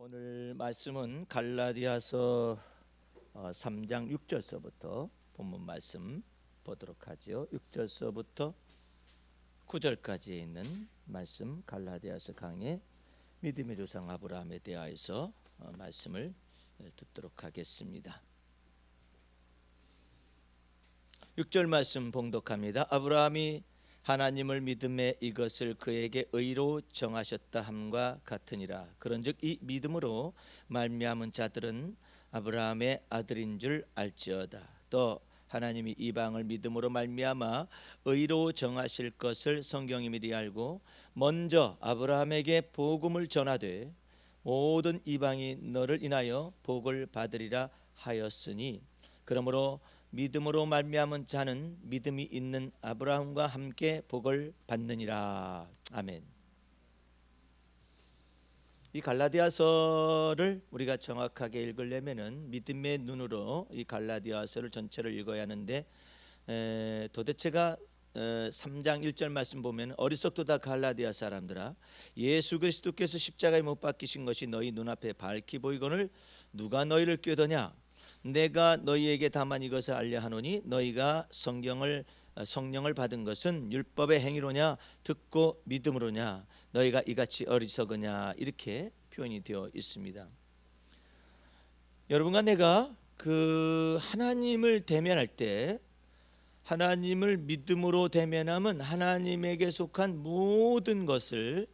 오늘 말씀은 갈라디아서 3장 6절서부터 본문 말씀 보도록 하죠. 6절서부터 9절까지 있는 말씀, 갈라디아서 강의 믿음의 조상 아브라함에 대하여서 말씀을 듣도록 하겠습니다. 6절 말씀 봉독합니다. 아브라함이 하나님을 믿음에 이것을 그에게 의로 정하셨다 함과 같으니라. 그런즉 이 믿음으로 말미암은 자들은 아브라함의 아들인 줄 알지어다. 또 하나님이 이방을 믿음으로 말미암아 의로 정하실 것을 성경이 미리 알고 먼저 아브라함에게 복음을 전하되 모든 이방이 너를 인하여 복을 받으리라 하였으니, 그러므로 믿음으로 말미암은 자는 믿음이 있는 아브라함과 함께 복을 받느니라. 아멘. 이 갈라디아서를 우리가 정확하게 읽으려면은 믿음의 눈으로 이 갈라디아서를 전체를 읽어야 하는데, 도대체가 3장 1절 말씀 보면 어리석도다 갈라디아 사람들아, 예수 그리스도께서 십자가에 못 박히신 것이 너희 눈앞에 밝히 보이거늘 누가 너희를 꾀더냐? 내가 너희에게 다만 이것을 알려 하노니 너희가 성령을 받은 것은 율법의 행위로냐 듣고 믿음으로냐? 너희가 이같이 어리석으냐? 이렇게 표현이 되어 있습니다. 여러분과 내가 그 하나님을 대면할 때, 하나님을 믿음으로 대면하면 하나님에게 속한 모든 것을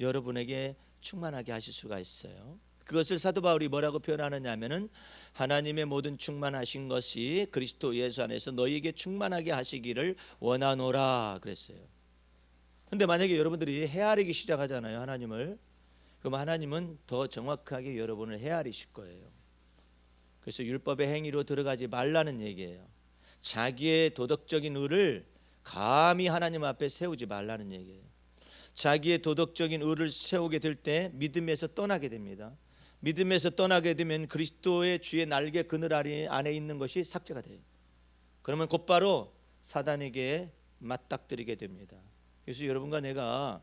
여러분에게 충만하게 하실 수가 있어요. 그것을 사도 바울이 뭐라고 표현하느냐 하면은 하나님의 모든 충만하신 것이 그리스도 예수 안에서 너희에게 충만하게 하시기를 원하노라 그랬어요. 근데 만약에 여러분들이 헤아리기 시작하잖아요, 하나님을. 그럼 하나님은 더 정확하게 여러분을 헤아리실 거예요. 그래서 율법의 행위로 들어가지 말라는 얘기예요. 자기의 도덕적인 의를 감히 하나님 앞에 세우지 말라는 얘기예요. 자기의 도덕적인 의를 세우게 될 때 믿음에서 떠나게 됩니다. 믿음에서 떠나게 되면 그리스도의 주의 날개 그늘 안에 있는 것이 삭제가 돼요. 그러면 곧바로 사단에게 맞닥뜨리게 됩니다. 그래서 여러분과 내가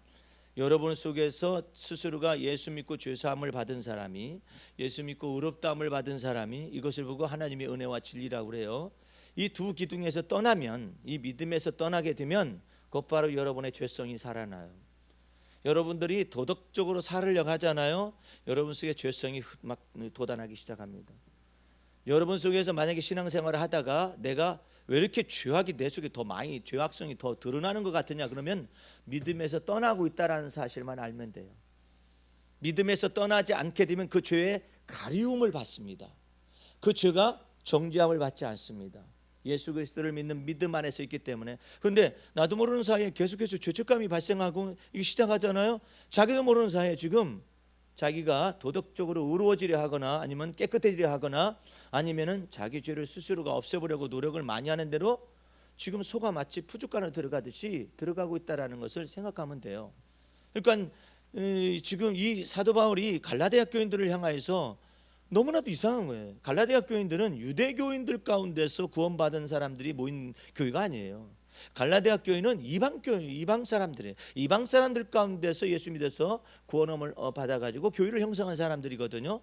여러분 속에서 스스로가 예수 믿고 죄사함을 받은 사람이, 예수 믿고 의롭다함을 받은 사람이 이것을 보고 하나님의 은혜와 진리라고 그래요. 이 두 기둥에서 떠나면, 이 믿음에서 떠나게 되면 곧바로 여러분의 죄성이 살아나요. 여러분들이 도덕적으로 살으려고 하잖아요. 여러분 속에 죄성이 막 돋아나기 시작합니다. 여러분 속에서 만약에 신앙생활을 하다가 내가 왜 이렇게 죄악이 내 속에 더 많이, 죄악성이 더 드러나는 것 같으냐, 그러면 믿음에서 떠나고 있다라는 사실만 알면 돼요. 믿음에서 떠나지 않게 되면 그 죄의 가리움을 받습니다. 그 죄가 정죄함을 받지 않습니다. 예수 그리스도를 믿는 믿음 안에서 있기 때문에. 그런데 나도 모르는 사이에 계속해서 죄책감이 발생하고 이게 시작하잖아요. 자기도 모르는 사이에 지금 자기가 도덕적으로 의로워지려 하거나 아니면 깨끗해지려 하거나 아니면은 자기 죄를 스스로가 없애보려고 노력을 많이 하는 대로 지금 소가 마치 푸주간에 들어가듯이 들어가고 있다라는 것을 생각하면 돼요. 그러니까 지금 이 사도 바울이 갈라디아 교인들을 향하여서 너무나도 이상한 거예요. 갈라디아 교인들은 유대교인들 가운데서 구원받은 사람들이 모인 교회가 아니에요. 갈라디아 교회는 이방 교회, 이방 사람들이에요. 이방 사람들 가운데서 예수 믿어서 구원함을 받아가지고 교회를 형성한 사람들이거든요.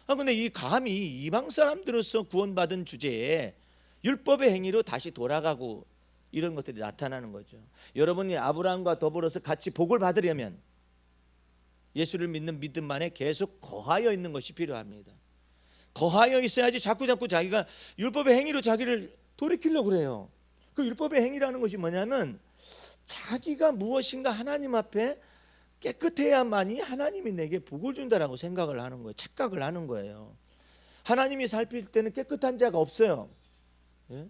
근데 이 감히 이방 사람들로서 구원받은 주제에 율법의 행위로 다시 돌아가고 이런 것들이 나타나는 거죠. 여러분이 아브라함과 더불어서 같이 복을 받으려면 예수를 믿는 믿음 안에 계속 거하여 있는 것이 필요합니다. 거하여 있어야지 자꾸 자기가 율법의 행위로 자기를 돌이키려고 그래요. 그 율법의 행위라는 것이 뭐냐면 자기가 무엇인가 하나님 앞에 깨끗해야만이 하나님이 내게 복을 준다라고 생각을 하는 거예요. 착각을 하는 거예요. 하나님이 살필 때는 깨끗한 자가 없어요. 예?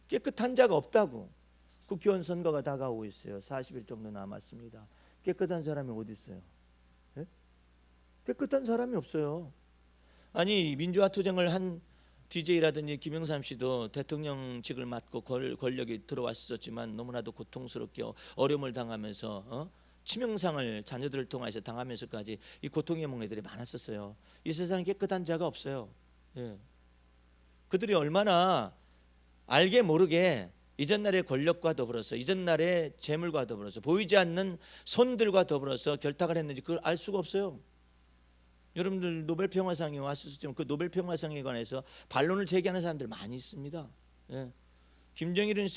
깨끗한 자가 없다고. 국회의원 선거가 다가오고 있어요. 40일 정도 남았습니다. 깨끗한 사람이 어디 있어요? 예? 깨끗한 사람이 없어요. 아니, 민주화 투쟁을 한 DJ라든지 김영삼 씨도 대통령직을 맡고 권력이 들어왔었지만 너무나도 고통스럽게 어려움을 당하면서 치명상을 자녀들을 통해서 당하면서까지 이 고통의 목례들이 많았었어요. 이 세상에 깨끗한 자가 없어요. 예. 그들이 얼마나 알게 모르게 이전날의 권력과 더불어서, 이전날의 재물과 더불어서, 보이지 않는 손들과 더불어서 결탁을 했는지 그걸 알 수가 없어요. 여러분들 노벨 평화상이 왔었지만 그 노벨 평화상에 관해서 반론을 제기하는 사람들 많이 있습니다. 예. 김정일은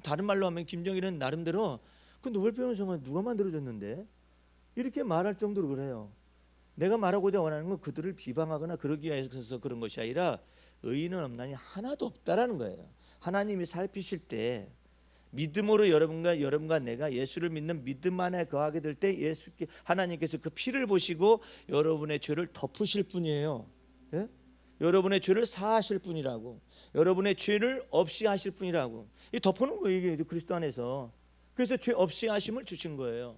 다른 말로 하면 김정일은 나름대로 그 노벨 평화상을 누가 만들어줬는데 이렇게 말할 정도로 그래요. 내가 말하고자 원하는 건 그들을 비방하거나 그러기 위해서 그런 것이 아니라 의인은 없나니 하나도 없다라는 거예요. 하나님이 살피실 때 믿음으로 여러분과 내가 예수를 믿는 믿음 안에 거하게 될 때 하나님께서 그 피를 보시고 여러분의 죄를 덮으실 뿐이에요. 예? 여러분의 죄를 사하실 뿐이라고. 여러분의 죄를 없이 하실 뿐이라고. 이 덮어놓은 거예요, 이게 그리스도 안에서. 그래서 죄 없이 하심을 주신 거예요.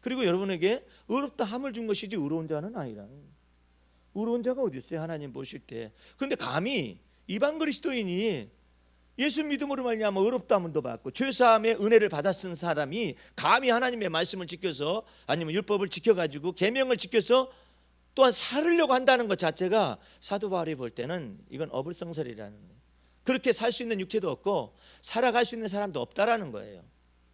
그리고 여러분에게 의롭다 함을 준 것이지 의로운 자는 아니라. 의로운 자가 어디 있어요, 하나님 보실 때. 그런데 감히 이방 그리스도인이 예수 믿음으로 말미암아 의롭다함도 받고 죄사함의 은혜를 받았은 사람이 감히 하나님의 말씀을 지켜서 아니면 율법을 지켜가지고 계명을 지켜서 또한 살으려고 한다는 것 자체가 사도 바울이 볼 때는 이건 어불성설이라는 거예요. 그렇게 살 수 있는 육체도 없고 살아갈 수 있는 사람도 없다라는 거예요.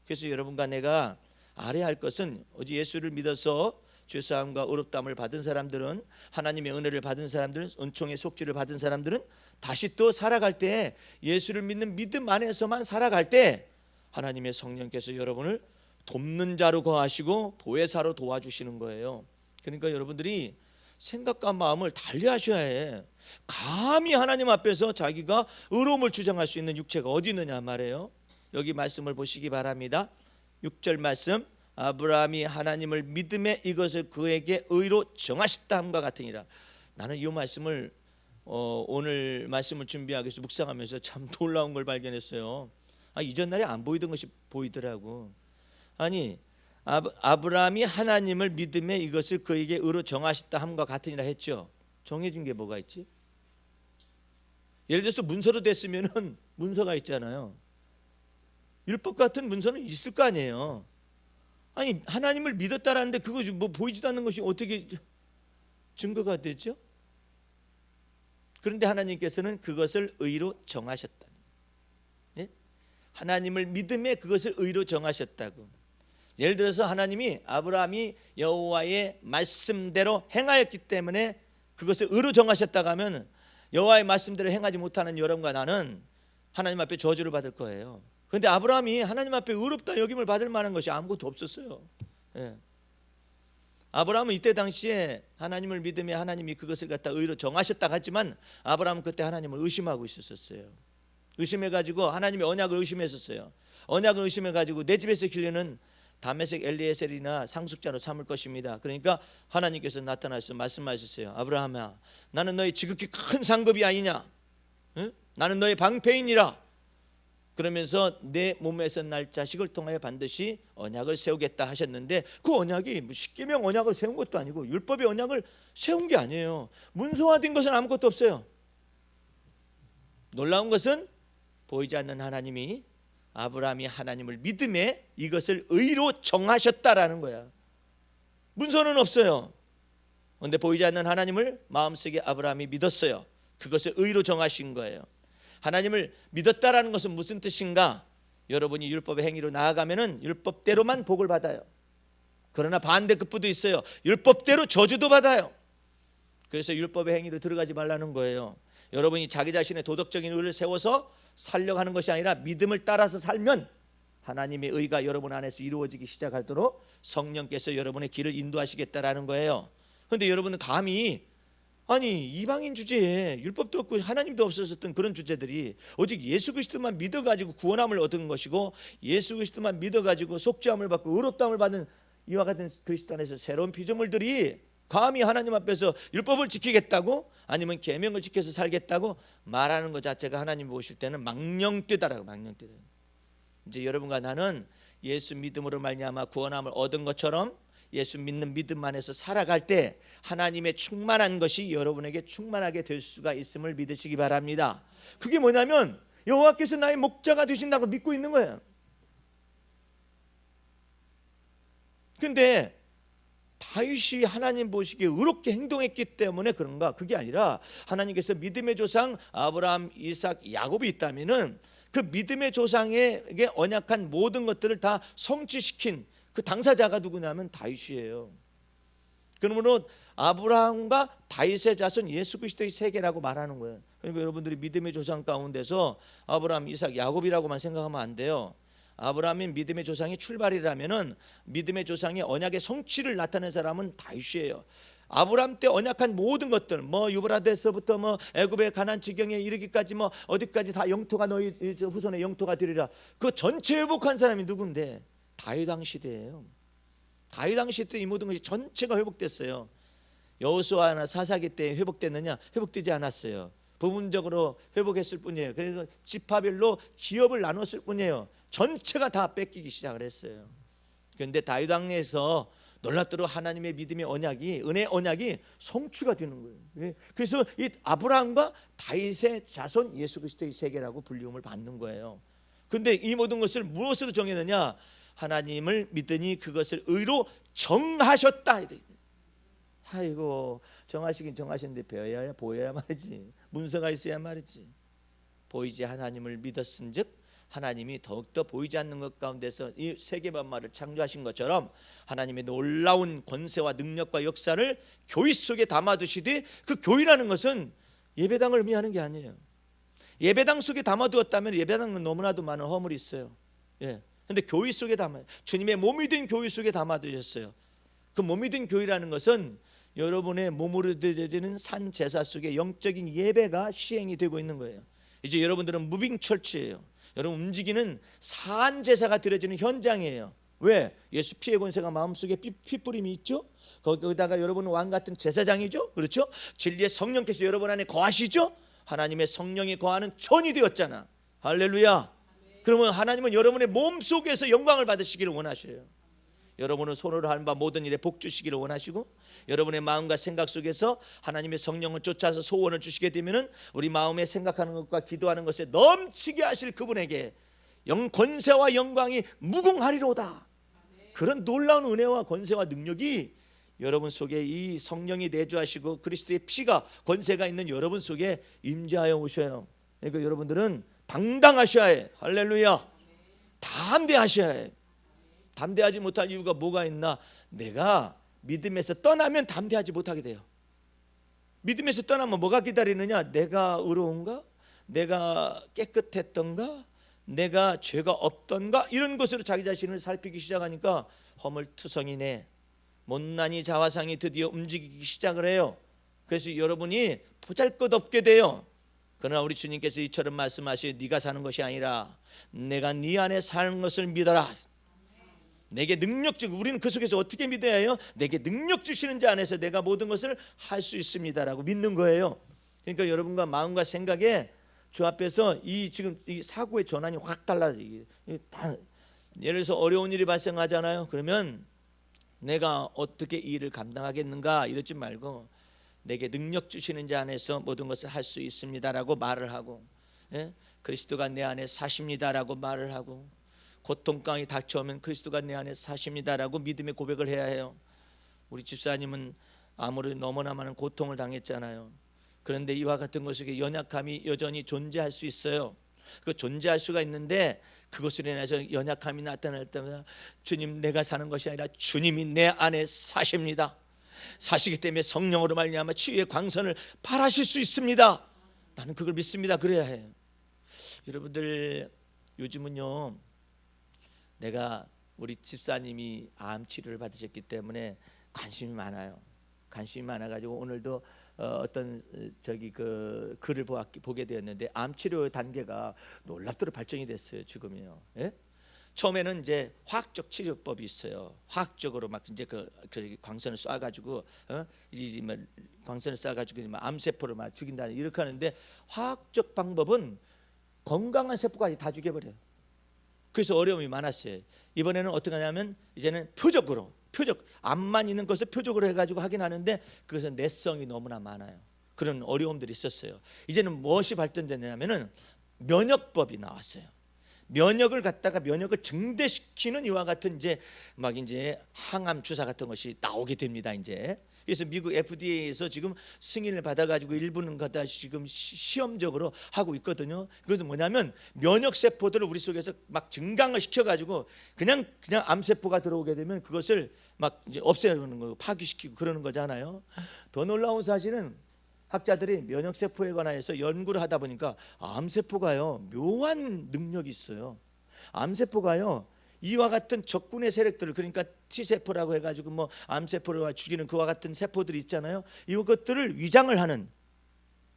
그래서 여러분과 내가 알아야 할 것은 오직 예수를 믿어서 죄사함과 의롭다함을 받은 사람들은, 하나님의 은혜를 받은 사람들은, 은총의 속죄를 받은 사람들은 다시 또 살아갈 때, 예수를 믿는 믿음 안에서만 살아갈 때 하나님의 성령께서 여러분을 돕는 자로 거하시고 보혜사로 도와주시는 거예요. 그러니까 여러분들이 생각과 마음을 달리하셔야 해. 감히 하나님 앞에서 자기가 의로움을 주장할 수 있는 육체가 어디 있느냐 말이에요. 여기 말씀을 보시기 바랍니다. 6절 말씀, 아브라함이 하나님을 믿음에 이것을 그에게 의로 정하셨다 함과 같으니라. 나는 이 말씀을 오늘 말씀을 준비하기 위해서 묵상하면서 참 놀라운 걸 발견했어요. 이전 날에 안 보이던 것이 보이더라고. 아니, 아브라함이 하나님을 믿음에 이것을 그에게 의로 정하셨다 함과 같으니라 했죠. 정해진 게 뭐가 있지? 예를 들어서 문서로 됐으면은 문서가 있잖아요. 율법 같은 문서는 있을 거 아니에요. 아니, 하나님을 믿었다라는데 그것이 뭐 보이지도 않는 것이 어떻게 증거가 되죠? 그런데 하나님께서는 그것을 의로 정하셨다. 예? 하나님을 믿음에 그것을 의로 정하셨다고. 예를 들어서 하나님이 아브라함이 여호와의 말씀대로 행하였기 때문에 그것을 의로 정하셨다고 하면 여호와의 말씀대로 행하지 못하는 여러분과 나는 하나님 앞에 저주를 받을 거예요. 그런데 아브라함이 하나님 앞에 의롭다 여김을 받을 만한 것이 아무것도 없었어요. 예. 아브라함은 이때 당시에 하나님을 믿음에 하나님이 그것을 갖다 의로 정하셨다고 했지만 아브라함은 그때 하나님을 의심하고 있었어요. 의심해가지고 하나님의 언약을 의심했었어요. 언약을 의심해가지고 내 집에서 기르는 다메섹 엘리에셀이나 상속자로 삼을 것입니다. 그러니까 하나님께서 나타나셔서 말씀하셨어요. 아브라함아, 나는 너의 지극히 큰 상급이 아니냐? 응? 나는 너의 방패이니라. 그러면서 내 몸에서 날 자식을 통하여 반드시 언약을 세우겠다 하셨는데 그 언약이 십계명 언약을 세운 것도 아니고 율법의 언약을 세운 게 아니에요. 문서화된 것은 아무것도 없어요. 놀라운 것은 보이지 않는 하나님이 아브라함이 하나님을 믿음에 이것을 의로 정하셨다라는 거야. 문서는 없어요. 그런데 보이지 않는 하나님을 마음속에 아브라함이 믿었어요. 그것을 의로 정하신 거예요. 하나님을 믿었다라는 것은 무슨 뜻인가? 여러분이 율법의 행위로 나아가면은 율법대로만 복을 받아요. 그러나 반대급부도 있어요. 율법대로 저주도 받아요. 그래서 율법의 행위로 들어가지 말라는 거예요. 여러분이 자기 자신의 도덕적인 의를 세워서 살려고 하는 것이 아니라 믿음을 따라서 살면 하나님의 의가 여러분 안에서 이루어지기 시작하도록 성령께서 여러분의 길을 인도하시겠다라는 거예요. 그런데 여러분은 감히 이방인 주제에 율법도 없고 하나님도 없었던 그런 주제들이 오직 예수 그리스도만 믿어가지고 구원함을 얻은 것이고 예수 그리스도만 믿어가지고 속죄함을 받고 의롭다함을 받은 이와 같은 그리스도 안에서 새로운 피조물들이 감히 하나님 앞에서 율법을 지키겠다고 아니면 계명을 지켜서 살겠다고 말하는 것 자체가 하나님 보실 때는 망령되다라고. 망령되다. 이제 여러분과 나는 예수 믿음으로 말미암아 구원함을 얻은 것처럼 예수 믿는 믿음 안에서 살아갈 때 하나님의 충만한 것이 여러분에게 충만하게 될 수가 있음을 믿으시기 바랍니다. 그게 뭐냐면 여호와께서 나의 목자가 되신다고 믿고 있는 거예요. 근데 다윗이 하나님 보시기에 의롭게 행동했기 때문에 그런가? 그게 아니라 하나님께서 믿음의 조상 아브라함, 이삭, 야곱이 있다면은 그 믿음의 조상에게 언약한 모든 것들을 다 성취시킨 그 당사자가 누구냐면 다윗이에요. 그러므로 아브라함과 다윗의 자손 예수 그리스도의 세계라고 말하는 거예요. 그러니까 여러분들이 믿음의 조상 가운데서 아브라함, 이삭, 야곱이라고만 생각하면 안 돼요. 아브라함이 믿음의 조상이 출발이라면은 믿음의 조상의 언약의 성취를 나타낸 사람은 다윗이에요. 아브라함 때 언약한 모든 것들, 뭐 유브라데서부터 뭐 애굽의 가나안 지경에 이르기까지 뭐 어디까지 다 영토가 너희 후손의 영토가 되리라. 그 전체 회복한 사람이 누군데? 다윗 왕 시대예요. 다윗 왕 시대 이 모든 것이 전체가 회복됐어요. 여호수아나 사사기 때 회복됐느냐? 회복되지 않았어요. 부분적으로 회복했을 뿐이에요. 그래서 지파별로 기업을 나눴을 뿐이에요. 전체가 다 뺏기기 시작을 했어요. 그런데 다윗 왕에서 놀랍도록 하나님의 믿음의 언약이, 은혜 언약이 성취가 되는 거예요. 그래서 이 아브라함과 다윗의 자손 예수 그리스도의 세계라고 불리움을 받는 거예요. 그런데 이 모든 것을 무엇으로 정했느냐? 하나님을 믿으니 그것을 의로 정하셨다. 아이고, 정하시긴 정하셨는데 배워야 보여야 말이지. 문서가 있어야 말이지. 보이지 하나님을 믿었은즉 하나님이 더욱더 보이지 않는 것 가운데서 이 세계 만물을 창조하신 것처럼 하나님의 놀라운 권세와 능력과 역사를 교회 속에 담아두시되, 그 교회라는 것은 예배당을 의미하는 게 아니에요. 예배당 속에 담아두었다면 예배당은 너무나도 많은 허물이 있어요. 근데 교회 속에 담아요. 주님의 몸이 된 교회 속에 담아두셨어요. 그 몸이 된 교회라는 것은 여러분의 몸으로 드려지는 산 제사 속에 영적인 예배가 시행이 되고 있는 거예요. 이제 여러분들은 무빙 철치예요. 여러분 움직이는 산 제사가 드려지는 현장이에요. 왜? 예수 피의 권세가 마음속에 핏뿌림이 있죠. 거기다가 여러분은 왕 같은 제사장이죠. 그렇죠? 진리의 성령께서 여러분 안에 거하시죠. 하나님의 성령이 거하는 전이 되었잖아. 할렐루야. 그러면 하나님은 여러분의 몸 속에서 영광을 받으시기를 원하셔요. 여러분은 손으로 하는 바 모든 일에 복 주시기를 원하시고, 여러분의 마음과 생각 속에서 하나님의 성령을 쫓아서 소원을 주시게 되면은 우리 마음에 생각하는 것과 기도하는 것에 넘치게 하실 그분에게 권세와 영광이 무궁하리로다. 그런 놀라운 은혜와 권세와 능력이 여러분 속에 이 성령이 내주하시고 그리스도의 피가 권세가 있는 여러분 속에 임재하여 오셔요. 그러니까 여러분들은 당당하셔야 해. 할렐루야. 담대하셔야 해. 담대하지 못할 이유가 뭐가 있나? 내가 믿음에서 떠나면 담대하지 못하게 돼요. 믿음에서 떠나면 뭐가 기다리느냐? 내가 의로운가? 내가 깨끗했던가? 내가 죄가 없던가? 이런 것으로 자기 자신을 살피기 시작하니까 허물투성이네, 못난이 자화상이 드디어 움직이기 시작을 해요. 그래서 여러분이 보잘것없게 돼요. 그러나 우리 주님께서 이처럼 말씀하시니 네가 사는 것이 아니라 내가 네 안에 사는 것을 믿어라. 내게 능력 주고, 우리는 그 속에서 어떻게 믿어야 해요? 내게 능력 주시는 자 안에서 내가 모든 것을 할 수 있습니다라고 믿는 거예요. 그러니까 여러분과 마음과 생각에 주 앞에서 이 지금 이 사고의 전환이 확 달라져요. 예를 들어서 어려운 일이 발생하잖아요. 그러면 내가 어떻게 이 일을 감당하겠는가 이러지 말고 내게 능력 주시는 자 안에서 모든 것을 할 수 있습니다라고 말을 하고, 그리스도가 내 안에 사십니다라고 말을 하고, 고통강이 닥쳐오면 그리스도가 내 안에 사십니다라고 믿음의 고백을 해야 해요. 우리 집사님은 아무리 너무나 많은 고통을 당했잖아요. 그런데 이와 같은 것 속에 연약함이 여전히 존재할 수 있어요. 그 존재할 수가 있는데 그것으로 인해서 연약함이 나타날 때마다 주님, 내가 사는 것이 아니라 주님이 내 안에 사십니다. 사시기 때문에 성령으로 말미암아 치유의 광선을 발하실 수 있습니다. 나는 그걸 믿습니다. 그래야 해요. 여러분들, 요즘은요, 내가 우리 집사님이 암 치료를 받으셨기 때문에 관심이 많아요. 관심이 많아가지고 오늘도 어떤 그 글을 보게 되었는데, 암 치료 단계가 놀랍도록 발전이 됐어요. 지금이요. 처음에는 이제 화학적 치료법이 있어요. 화학적으로 막 이제 그 광선을 쏴가지고 이제 광선을 쏴가지고 암세포를 막 죽인다 이렇게 하는데, 화학적 방법은 건강한 세포까지 다 죽여버려요. 그래서 어려움이 많았어요. 이번에는 어떻게 하냐면 이제는 표적 암만 있는 것을 표적으로 해가지고 하긴 하는데 그것은 내성이 너무나 많아요. 그런 어려움들이 있었어요. 이제는 무엇이 발전됐냐면은 면역법이 나왔어요. 면역을 갖다가 면역을 증대시키는 이와 같은 이제 항암 주사 같은 것이 나오게 됩니다. 이제 그래서 미국 FDA에서 지금 승인을 받아가지고 일부는 갖다 지금 시험적으로 하고 있거든요. 그것은 뭐냐면 면역 세포들을 우리 속에서 막 증강을 시켜가지고 그냥 암세포가 들어오게 되면 그것을 막 이제 없애는 거, 파괴시키고 그러는 거잖아요. 더 놀라운 사실은 학자들이 면역 세포에 관해서 연구를 하다 보니까 암세포가요 묘한 능력이 있어요. 암세포가요 이와 같은 적군의 세력들을, 그러니까 T세포라고 해가지고 뭐 암세포를 죽이는 그와 같은 세포들이 있잖아요. 이것들을 위장을 하는,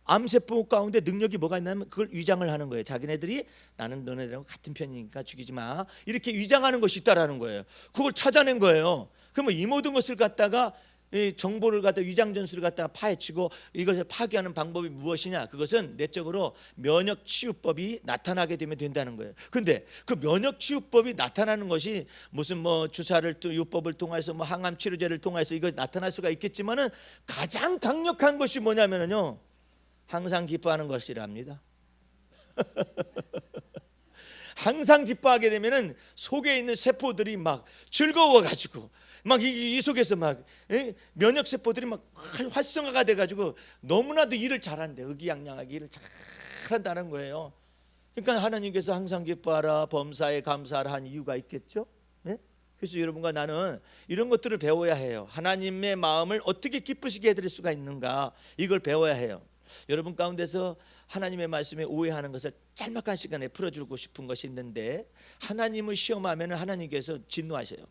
암세포 가운데 능력이 뭐가 있냐면 그걸 위장을 하는 거예요. 자기네들이 나는 너네들하고 같은 편이니까 죽이지 마, 이렇게 위장하는 것이 있다라는 거예요. 그걸 찾아낸 거예요. 그러면 이 모든 것을 갖다가 이 정보를 갖다 위장 전술을 갖다가 파헤치고 이것을 파괴하는 방법이 무엇이냐? 그것은 내적으로 면역 치유법이 나타나게 되면 된다는 거예요. 근데 그 면역 치유법이 나타나는 것이 무슨 뭐 주사를 또 요법을 통해서 뭐 항암 치료제를 통해서 이거 나타날 수가 있겠지만은 가장 강력한 것이 뭐냐면요, 항상 기뻐하는 것이랍니다. 항상 기뻐하게 되면은 속에 있는 세포들이 막 즐거워가지고 막 이 속에서 막 면역 세포들이 막 활성화가 돼가지고 너무나도 일을 잘한대. 의기양양하게 일을 잘한다는 거예요. 그러니까 하나님께서 항상 기뻐하라, 범사에 감사하라 한 이유가 있겠죠. 네? 그래서 여러분과 나는 이런 것들을 배워야 해요. 하나님의 마음을 어떻게 기쁘시게 해드릴 수가 있는가, 이걸 배워야 해요. 여러분 가운데서 하나님의 말씀에 오해하는 것을 짤막한 시간에 풀어주고 싶은 것이 있는데, 하나님을 시험하면 하나님께서 진노하셔요.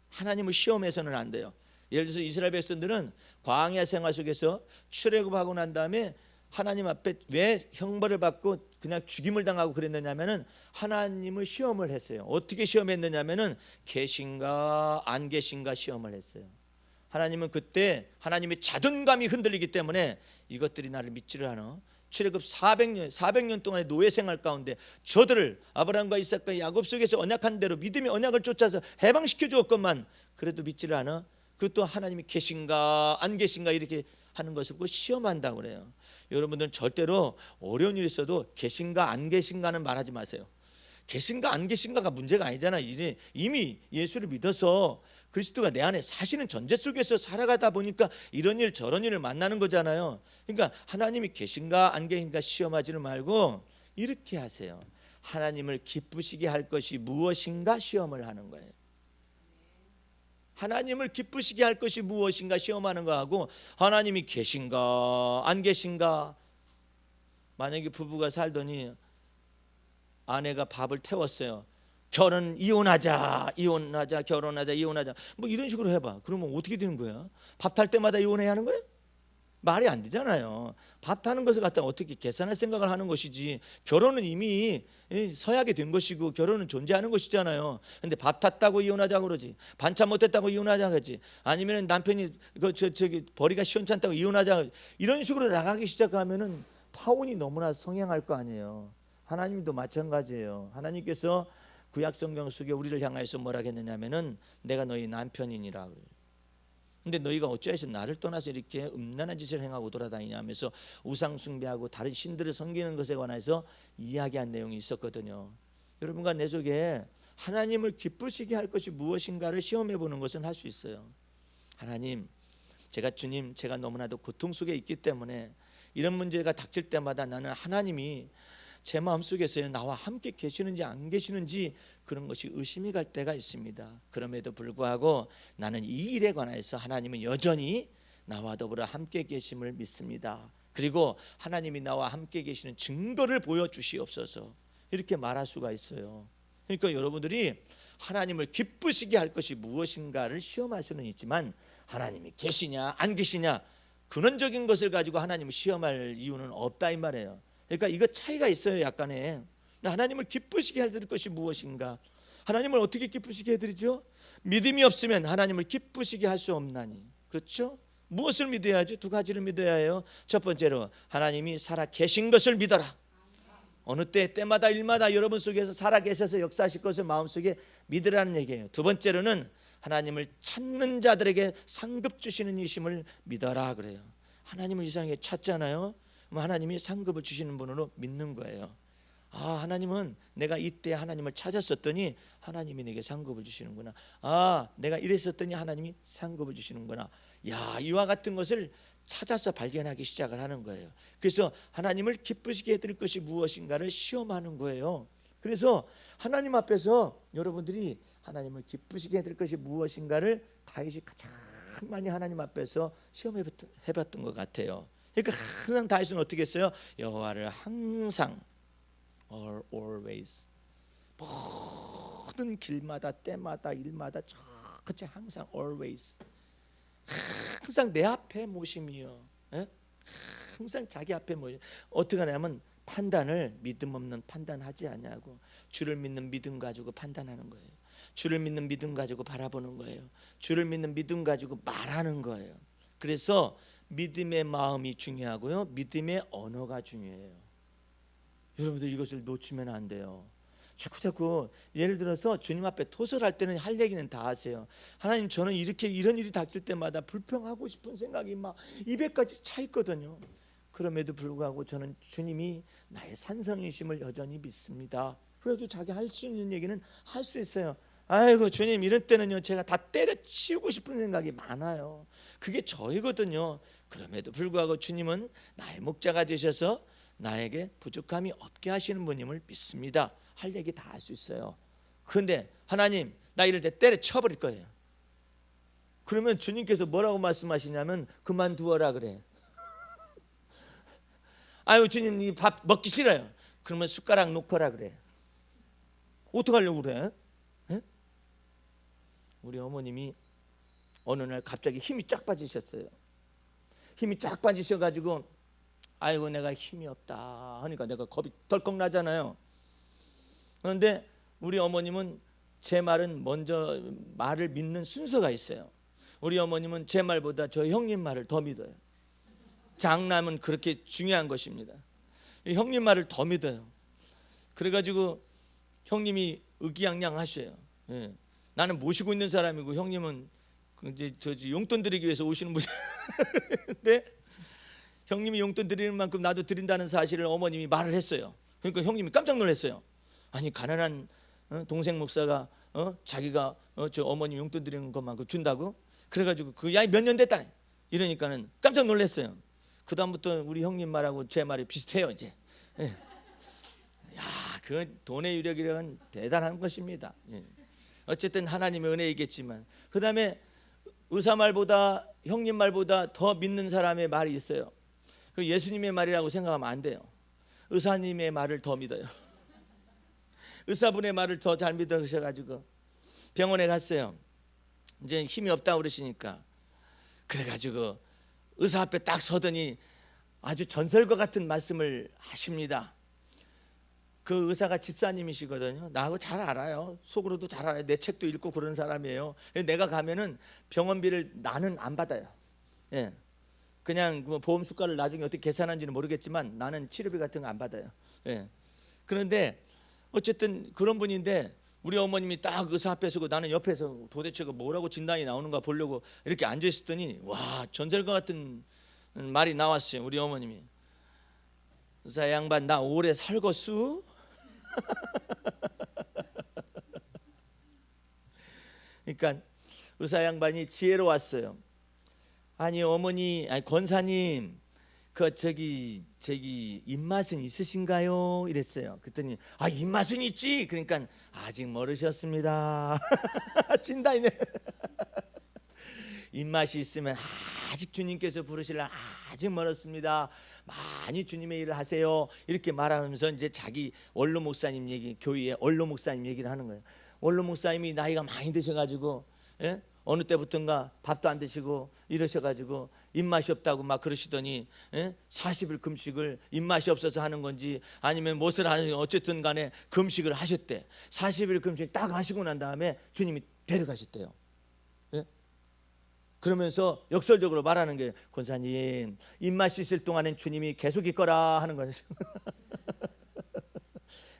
하나님을 시험해서는 안 돼요. 예를 들어서 이스라엘 백성들은 광야 생활 속에서 출애굽하고 난 다음에 하나님 앞에 왜 형벌을 받고 그냥 죽임을 당하고 그랬느냐면은 하나님을 시험을 했어요. 어떻게 시험했느냐면은 계신가 안 계신가 시험을 했어요. 하나님은 그때 하나님의 자존감이 흔들리기 때문에 이것들이 나를 믿지를 않아. 출애굽 400년 동안의 노예 생활 가운데 저들을 아브라함과 이삭과 야곱 속에서 언약한 대로 믿음의 언약을 쫓아서 해방시켜 주었건만 그래도 믿지를 않아. 그것도 하나님이 계신가 안 계신가 이렇게 하는 것을 보고 시험한다고 그래요. 여러분들은 절대로 어려운 일이 있어도 계신가 안 계신가는 말하지 마세요. 계신가 안 계신가가 문제가 아니잖아. 이미 예수를 믿어서 그리스도가 내 안에 사시는 전제 속에서 살아가다 보니까 이런 일 저런 일을 만나는 거잖아요. 그러니까 하나님이 계신가 안 계신가 시험하지는 말고 이렇게 하세요. 하나님을 기쁘시게 할 것이 무엇인가 시험을 하는 거예요. 하나님을 기쁘시게 할 것이 무엇인가 시험하는 거하고 하나님이 계신가 안 계신가. 만약에 부부가 살더니 아내가 밥을 태웠어요. 이혼하자 결혼하자 이혼하자 뭐 이런 식으로 해봐. 그러면 어떻게 되는 거야? 밥 탈 때마다 이혼해야 하는 거야? 말이 안 되잖아요. 밥 타는 것을 갖다 어떻게 계산할 생각을 하는 것이지, 결혼은 이미 서약이 된 것이고 결혼은 존재하는 것이잖아요. 근데 밥 탔다고 이혼하자 그러지, 반찬 못했다고 이혼하자 그러지, 아니면 남편이 벌이가 시원찮다고 이혼하자, 이런 식으로 나가기 시작하면은 파혼이 너무나 성행할 거 아니에요. 하나님도 마찬가지예요. 하나님께서 구약 성경 속에 우리를 향하여서 뭐라 했느냐면은 내가 너희 남편이니라 그래요. 근데 너희가 어찌해서 나를 떠나서 이렇게 음란한 짓을 행하고 돌아다니냐 하면서 우상 숭배하고 다른 신들을 섬기는 것에 관해서 이야기한 내용이 있었거든요. 여러분과 내 속에 하나님을 기쁘시게 할 것이 무엇인가를 시험해 보는 것은 할 수 있어요. 하나님, 주님, 제가 너무나도 고통 속에 있기 때문에 이런 문제가 닥칠 때마다 나는 하나님이 제 마음속에서 나와 함께 계시는지 안 계시는지 그런 것이 의심이 갈 때가 있습니다. 그럼에도 불구하고 나는 이 일에 관해서 하나님은 여전히 나와 더불어 함께 계심을 믿습니다. 그리고 하나님이 나와 함께 계시는 증거를 보여주시옵소서, 이렇게 말할 수가 있어요. 그러니까 여러분들이 하나님을 기쁘시게 할 것이 무엇인가를 시험할 수는 있지만 하나님이 계시냐 안 계시냐 근원적인 것을 가지고 하나님을 시험할 이유는 없다 이 말이에요. 그러니까 이거 차이가 있어요. 약간의 하나님을 기쁘시게 해드릴 것이 무엇인가. 하나님을 어떻게 기쁘시게 해드리죠? 믿음이 없으면 하나님을 기쁘시게 할 수 없나니. 그렇죠? 무엇을 믿어야죠? 두 가지를 믿어야 해요. 첫 번째로 하나님이 살아 계신 것을 믿어라. 어느 때마다 일마다 여러분 속에서 살아 계셔서 역사하실 것을 마음속에 믿으라는 얘기예요. 두 번째로는 하나님을 찾는 자들에게 상급 주시는 이심을 믿어라 그래요. 하나님을 이상하게 찾잖아요. 하나님이 상급을 주시는 분으로 믿는 거예요. 하나님은 내가 이때 하나님을 찾았었더니 하나님이 내게 상급을 주시는구나. 내가 이랬었더니 하나님이 상급을 주시는구나. 이와 같은 것을 찾아서 발견하기 시작을 하는 거예요. 그래서 하나님을 기쁘시게 해드릴 것이 무엇인가를 시험하는 거예요. 그래서 하나님 앞에서 여러분들이 하나님을 기쁘시게 해드릴 것이 무엇인가를 다윗이 가장 많이 하나님 앞에서 시험해봤던 것 같아요. 그러니까 항상 다윗은 어떻게 했어요? 여호와를 항상 always, 모든 길마다 때마다 일마다 저같이 항상 always, 항상 내 앞에 모심이요. 항상 자기 앞에 모심. 어떻게 하냐면 판단을 믿음 없는 판단하지 않냐고, 주를 믿는 믿음 가지고 판단하는 거예요. 주를 믿는 믿음 가지고 바라보는 거예요. 주를 믿는 믿음 가지고 말하는 거예요. 그래서 믿음의 마음이 중요하고요, 믿음의 언어가 중요해요. 여러분들 이것을 놓치면 안 돼요. 자꾸 예를 들어서 주님 앞에 토설할 때는 할 얘기는 다 하세요. 하나님, 저는 이런 일이 닥칠 때마다 불평하고 싶은 생각이 막 입에까지 차 있거든요. 그럼에도 불구하고 저는 주님이 나의 산성이심을 여전히 믿습니다. 그래도 자기 할 수 있는 얘기는 할 수 있어요. 아이고 주님, 이런 때는요 제가 다 때려치우고 싶은 생각이 많아요. 그게 저이거든요. 그럼에도 불구하고 주님은 나의 목자가 되셔서 나에게 부족함이 없게 하시는 분임을 믿습니다. 할 얘기 다 할 수 있어요. 그런데 하나님, 나 이럴 때 때려쳐버릴 거예요. 그러면 주님께서 뭐라고 말씀하시냐면 그만두어라 그래. 아유 주님, 이 밥 먹기 싫어요. 그러면 숟가락 놓거라 그래. 어떡하려고 그래? 에? 우리 어머님이 어느 날 갑자기 힘이 쫙 빠지셨어요. 힘이 쫙 빠지셔가지고 아이고 내가 힘이 없다 하니까 내가 겁이 덜컥 나잖아요. 그런데 우리 어머님은 제 말은 먼저 말을 믿는 순서가 있어요. 우리 어머님은 제 말보다 저 형님 말을 더 믿어요. 장남은 그렇게 중요한 것입니다. 형님 말을 더 믿어요. 그래가지고 형님이 의기양양하셔요. 나는 모시고 있는 사람이고 형님은 이제 용돈 드리기 위해서 오시는 분인데 형님이 용돈 드리는 만큼 나도 드린다는 사실을 어머님이 말을 했어요. 그러니까 형님이 깜짝 놀랐어요. 아니 가난한 동생 목사가 자기가 저 어머님 용돈 드리는 것만큼 준다고? 그래가지고 그 야 몇 년 됐다 이러니까는 깜짝 놀랐어요. 그 다음부터 우리 형님 말하고 제 말이 비슷해요 이제. 그 돈의 유력이란 대단한 것입니다. 어쨌든 하나님의 은혜이겠지만, 그 다음에 의사 말보다 형님 말보다 더 믿는 사람의 말이 있어요. 그 예수님의 말이라고 생각하면 안 돼요. 의사님의 말을 더 믿어요. 의사분의 말을 더 잘 믿으셔가지고 병원에 갔어요. 이제 힘이 없다고 그러시니까. 그래가지고 의사 앞에 딱 서더니 아주 전설과 같은 말씀을 하십니다. 그 의사가 집사님이시거든요. 나하고 잘 알아요. 속으로도 잘 알아요. 내 책도 읽고 그런 사람이에요. 내가 가면은 병원비를 나는 안 받아요. 그냥 보험 수가를 나중에 어떻게 계산하는지는 모르겠지만 나는 치료비 같은 거 안 받아요. 그런데 어쨌든 그런 분인데 우리 어머님이 딱 의사 앞에 서고 나는 옆에서 도대체 뭐라고 진단이 나오는가 보려고 이렇게 앉아 있었더니 와, 전설과 같은 말이 나왔어요. 우리 어머님이, 의사 양반 나 오래 살겄수? 그러니까 의사 양반이 지혜로웠어요. 아니 어머니, 아니 권사님, 그 저기 입맛은 있으신가요? 이랬어요. 그랬더니 입맛은 있지. 그러니까 아직 모르셨습니다. 진다이네. 입맛이 있으면 아직 주님께서 부르시려 아직 멀었습니다. 많이 주님의 일을 하세요. 이렇게 말하면서 이제 자기 원로 목사님 얘기, 교회의 원로 목사님 얘기를 하는 거예요. 원로 목사님이 나이가 많이 드셔가지고 어느 때부터인가 밥도 안 드시고 이러셔가지고 입맛이 없다고 막 그러시더니 40일 금식을 입맛이 없어서 하는 건지 아니면 무엇을 하는지 어쨌든 간에 금식을 하셨대. 40일 금식 딱 하시고 난 다음에 주님이 데려가셨대요. 그러면서 역설적으로 말하는 게, 권사님 입맛이 있을 동안엔 주님이 계속 있거라 하는 거죠.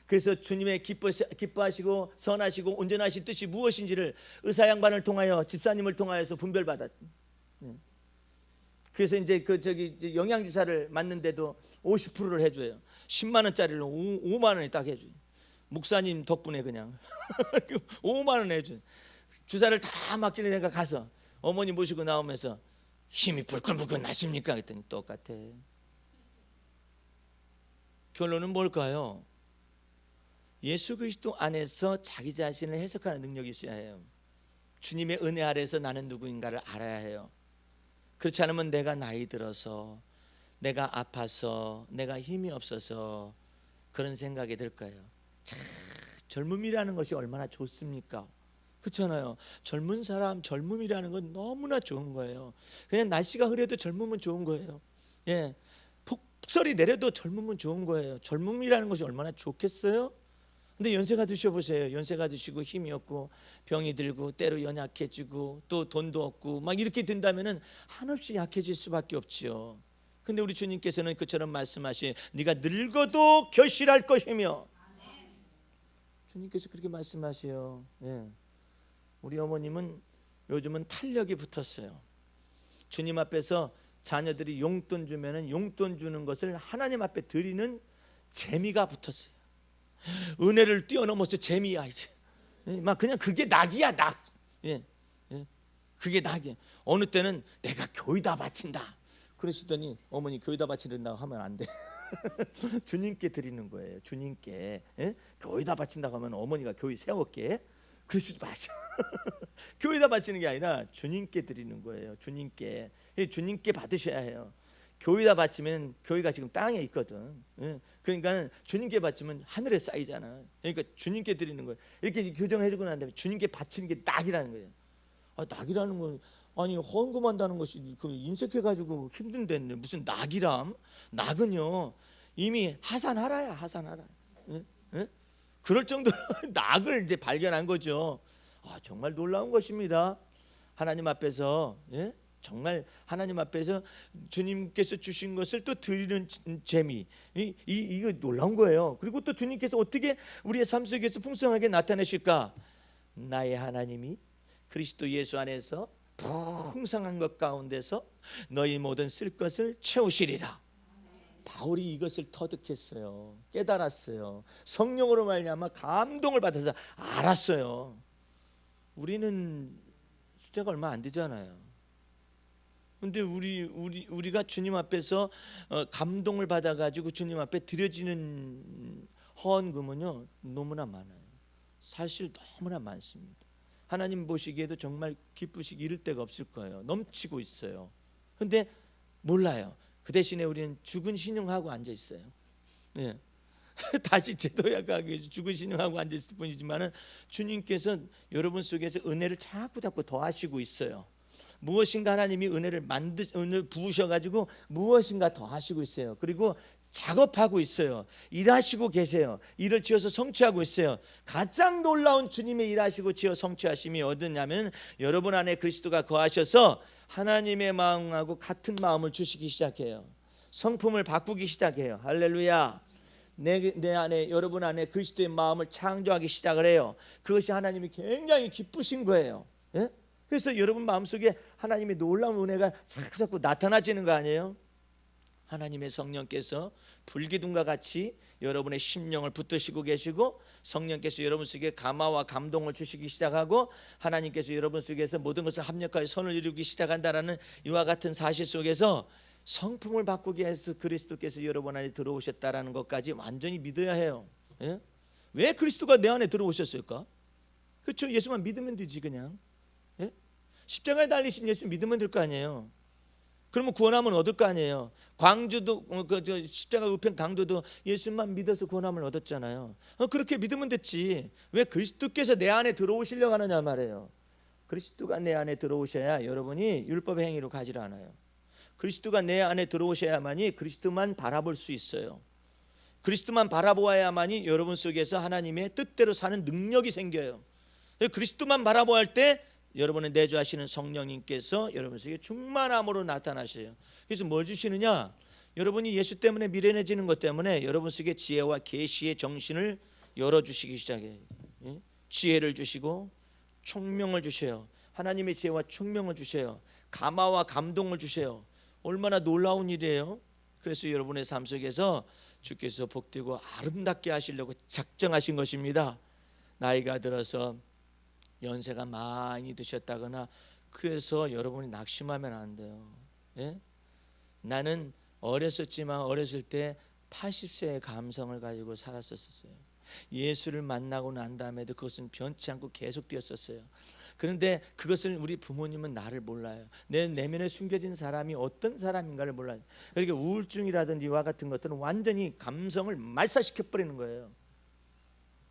그래서 주님의 기뻐하시고 선하시고 온전하신 뜻이 무엇인지를 의사 양반을 통하여 집사님을 통하여서 분별받았. 그래서 이제 영양주사를 맞는데도 50%를 해줘요. 10만 원짜리를 5만 원에 딱 해줘. 목사님 덕분에 그냥 5만 원 해줘. 주사를 다 맞길래 내가 가서 어머니 모시고 나오면서 힘이 불끈불끈 나십니까? 그랬더니 똑같아. 결론은 뭘까요? 예수 그리스도 안에서 자기 자신을 해석하는 능력이 있어야 해요. 주님의 은혜 아래서 나는 누구인가를 알아야 해요. 그렇지 않으면 내가 나이 들어서, 내가 아파서, 내가 힘이 없어서 그런 생각이 들 거예요. 참, 젊음이라는 것이 얼마나 좋습니까? 그렇잖아요. 젊은 사람, 젊음이라는 건 너무나 좋은 거예요. 그냥 날씨가 흐려도 젊으면 좋은 거예요. 예, 폭설이 내려도 젊으면 좋은 거예요. 젊음이라는 것이 얼마나 좋겠어요? 근데 연세가 드셔보세요. 연세가 드시고 힘이 없고 병이 들고 때로 연약해지고 또 돈도 없고 막 이렇게 된다면은 한없이 약해질 수밖에 없지요. 근데 우리 주님께서는 그처럼 말씀하시, 네가 늙어도 결실할 것이며. 주님께서 그렇게 말씀하세요. 예. 우리 어머님은 요즘은 탄력이 붙었어요. 주님 앞에서 자녀들이 용돈 주면은 용돈 주는 것을 하나님 앞에 드리는 재미가 붙었어요. 은혜를 뛰어넘어서 재미야 이제. 막 그냥 그게 낙이야 낙. 예, 예. 그게 낙이야. 어느 때는 내가 교회다 바친다 그러시더니 어머니 교회다 바치는다고 하면 안 돼. 주님께 드리는 거예요. 주님께. 예? 교회다 바친다고 하면 어머니가 교회 세웠게 그러시지 마세요. 교회다 바치는 게 아니라 주님께 드리는 거예요. 주님께. 주님께 받으셔야 해요. 교회다 바치면 교회가 지금 땅에 있거든. 그러니까 주님께 바치면 하늘에 쌓이잖아. 그러니까 주님께 드리는 거예요. 이렇게 교정해주고 난 다음에 주님께 바치는 게 낙이라는 거예요. 낙이라는 건 아니 헌금한다는 것이 그 인색해가지고 힘든데 무슨 낙이람? 낙은요 이미 하산하라야 하산하라. 그럴 정도로 낙을 이제 발견한 거죠. 정말 놀라운 것입니다. 하나님 앞에서 정말 하나님 앞에서 주님께서 주신 것을 또 드리는 재미, 이거 놀라운 거예요. 그리고 또 주님께서 어떻게 우리의 삶 속에서 풍성하게 나타내실까? 나의 하나님이 그리스도 예수 안에서 풍성한 것 가운데서 너희 모든 쓸 것을 채우시리라. 바울이 이것을 터득했어요. 깨달았어요. 성령으로 말미암아 감동을 받아서 알았어요. 우리는 숫자가 얼마 안 되잖아요. 근데 우리가 주님 앞에서 감동을 받아가지고 주님 앞에 드려지는 헌금은요 너무나 많아요. 사실 너무나 많습니다. 하나님 보시기에도 정말 기쁘시기 이를 데가 없을 거예요. 넘치고 있어요. 근데 몰라요. 그 대신에 우리는 죽은 신용하고 앉아 있어요. 예. 다시 제도약하기 위해서 죽은 신용하고 앉아 있을 뿐이지만은 주님께서 여러분 속에서 은혜를 자꾸 더하시고 있어요. 무엇인가 하나님이 은혜를 부으셔가지고 무엇인가 더 하시고 있어요. 그리고 작업하고 있어요. 일하시고 계세요. 일을 지어서 성취하고 있어요. 가장 놀라운 주님의 일하시고 지어 성취하심이 어디냐면 여러분 안에 그리스도가 거하셔서 하나님의 마음하고 같은 마음을 주시기 시작해요. 성품을 바꾸기 시작해요. 할렐루야. 내 안에 여러분 안에 그리스도의 마음을 창조하기 시작을 해요. 그것이 하나님이 굉장히 기쁘신 거예요. 예? 그래서 여러분 마음속에 하나님의 놀라운 은혜가 자꾸 나타나지는 거 아니에요? 하나님의 성령께서 불기둥과 같이 여러분의 심령을 붙드시고 계시고 성령께서 여러분 속에 감화와 감동을 주시기 시작하고 하나님께서 여러분 속에서 모든 것을 합력하여 선을 이루기 시작한다라는 이와 같은 사실 속에서 성품을 바꾸기 위해서 그리스도께서 여러분 안에 들어오셨다라는 것까지 완전히 믿어야 해요. 예? 왜 그리스도가 내 안에 들어오셨을까? 그렇죠. 예수만 믿으면 되지 그냥. 예? 십자가에 달리신 예수 믿으면 될 거 아니에요. 그러면 구원함을 얻을 거 아니에요. 광주도 십자가 우편 강도도 예수만 믿어서 구원함을 얻었잖아요. 그렇게 믿으면 됐지. 왜 그리스도께서 내 안에 들어오시려고 하느냐 말이에요. 그리스도가 내 안에 들어오셔야 여러분이 율법의 행위로 가지 않아요. 그리스도가 내 안에 들어오셔야만이 그리스도만 바라볼 수 있어요. 그리스도만 바라보아야만이 여러분 속에서 하나님의 뜻대로 사는 능력이 생겨요. 그리스도만 바라보할 때 여러분의 내주하시는 성령님께서 여러분 속에 충만함으로 나타나셔요. 그래서 뭘 주시느냐? 여러분이 예수 때문에 미련해지는 것 때문에 여러분 속에 지혜와 계시의 정신을 열어주시기 시작해요. 지혜를 주시고 총명을 주셔요. 하나님의 지혜와 총명을 주셔요. 감화와 감동을 주셔요. 얼마나 놀라운 일이에요. 그래서 여러분의 삶 속에서 주께서 복되고 아름답게 하시려고 작정하신 것입니다. 나이가 들어서 연세가 많이 드셨다거나 그래서 여러분이 낙심하면 안 돼요. 예? 나는 어렸었지만 어렸을 때 80세의 감성을 가지고 살았었어요. 예수를 만나고 난 다음에도 그것은 변치 않고 계속되었었어요. 그런데 그것을 우리 부모님은 나를 몰라요. 내 내면에 숨겨진 사람이 어떤 사람인가를 몰라요. 그러니까 우울증이라든지 이와 같은 것들은 완전히 감성을 말살시켜 버리는 거예요.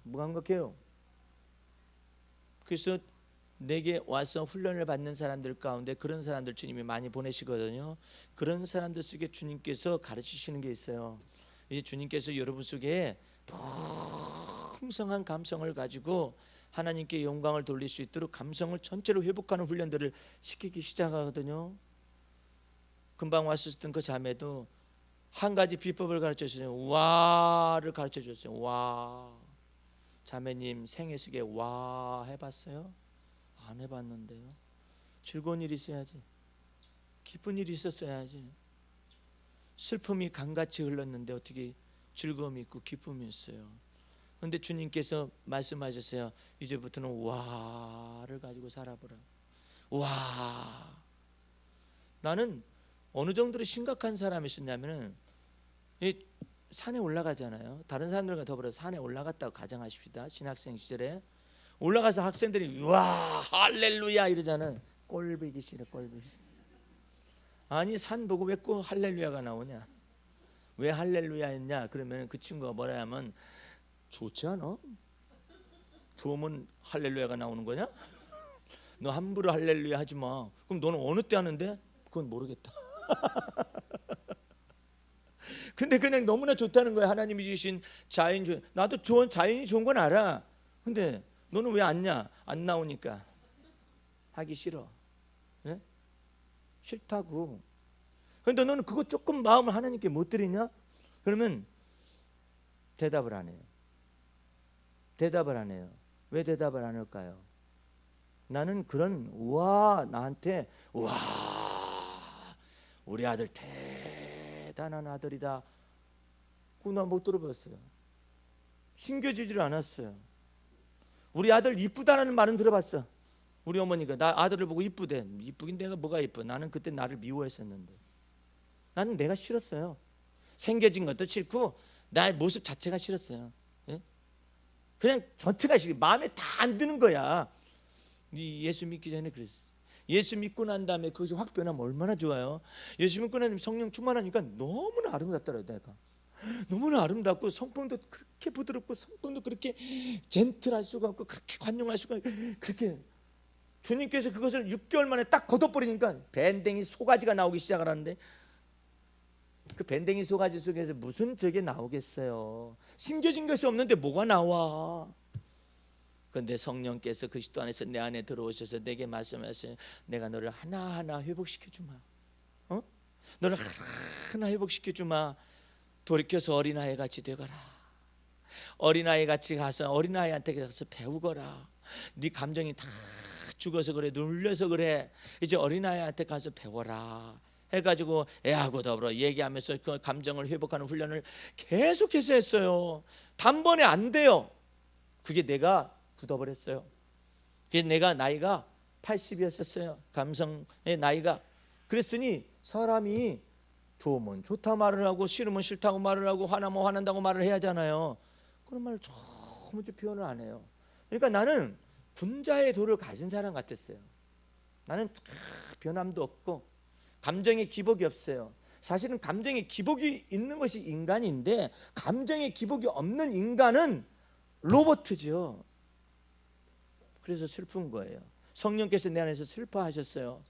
무감각해요. 그래서 내게 와서 훈련을 받는 사람들 가운데 그런 사람들 주님이 많이 보내시거든요. 그런 사람들 속에 주님께서 가르치시는 게 있어요. 이제 주님께서 여러분 속에 풍성한 감성을 가지고 하나님께 영광을 돌릴 수 있도록 감성을 전체로 회복하는 훈련들을 시키기 시작하거든요. 금방 왔었던 그 자매도 한 가지 비법을 가르쳐 주세요. 와를 가르쳐 줬어요. 와. 자매님 생애 속에 와 해봤어요? 안 해봤는데요. 즐거운 일이 있어야지. 기쁜 일이 있었어야지. 슬픔이 강같이 흘렀는데 어떻게 즐거움이 있고 기쁨이 있어요. 그런데 주님께서 말씀하셨어요. 이제부터는 와를 가지고 살아보라. 와. 나는 어느 정도로 심각한 사람이었냐면은 산에 올라가잖아요. 다른 사람들과 더불어 산에 올라갔다고 가정하십시다. 신학생 시절에 올라가서 학생들이 와 할렐루야 이러잖아요. 꼴보기 싫어. 꼴보기 싫어. 아니 산 보고 왜 꼭 할렐루야가 나오냐? 왜 할렐루야 했냐? 그러면 그 친구가 뭐라 하면 좋지 않아? 좋으면 할렐루야가 나오는 거냐? 너 함부로 할렐루야 하지 마. 그럼 너는 어느 때 하는데? 그건 모르겠다. 근데 그냥 너무나 좋다는 거야. 하나님이 주신 자연. 나도 좋은 자연이 좋은 건 알아. 근데 너는 왜 안냐? 안 나오니까 하기 싫어. 예? 싫다고. 그런데 너는 그거 조금 마음을 하나님께 못 드리냐? 그러면 대답을 안 해요. 대답을 안 해요. 왜 대답을 안 할까요? 나는 그런 나한테 우리 아들 대단한 아들이다. 그거 나 못 들어봤어요. 신겨지질 않았어요. 우리 아들 이쁘다는 말은 들어봤어. 우리 어머니가 나 아들을 보고 이쁘대. 이쁘긴 내가 뭐가 이뻐. 나는 그때 나를 미워했었는데. 나는 내가 싫었어요. 생겨진 것도 싫고 나의 모습 자체가 싫었어요. 예? 그냥 전체가 싫어. 마음에 다 안 드는 거야. 예수 믿기 전에 그랬어요. 예수 믿고 난 다음에 그것이 확 변하면 얼마나 좋아요. 예수 믿고 난 다음에 성령 충만하니까 너무나 아름답더라고요. 내가 너무나 아름답고 성품도 그렇게 부드럽고 성품도 그렇게 젠틀할 수가 없고 그렇게 관용할 수가 없고 그렇게 주님께서 그것을 6개월 만에 딱 걷어버리니까 밴댕이 소가지가 나오기 시작하는데 그 밴댕이 소가지 속에서 무슨 저게 나오겠어요. 심겨진 것이 없는데 뭐가 나와. 그런데 성령께서 그리스도 안에서 내 안에 들어오셔서 내게 말씀하세요. 내가 너를 하나하나 회복시켜 주마. 너를 하나하나 회복시켜 주마. 돌이켜서 어린아이 같이 되거라. 어린아이 같이 가서 어린아이한테 가서 배우거라. 네 감정이 다 죽어서 그래, 눌려서 그래. 이제 어린아이한테 가서 배워라 해가지고 애하고 더불어 얘기하면서 그 감정을 회복하는 훈련을 계속해서 했어요. 단번에 안 돼요. 그게 내가 굳어버렸어요. 그래서 내가 나이가 80이었었어요. 감성의 나이가. 그랬으니 사람이 좋으면 좋다 말을 하고 싫으면 싫다고 말을 하고 화나면 화난다고 말을 해야 하잖아요. 그런 말을 도무지 표현을 안 해요. 그러니까 나는 군자의 도를 가진 사람 같았어요. 나는 변함도 없고 감정의 기복이 없어요. 사실은 감정의 기복이 있는 것이 인간인데 감정의 기복이 없는 인간은 로봇이죠. 그래서 슬픈 거예요. 성령께서 내 안에서 슬퍼하셨어요.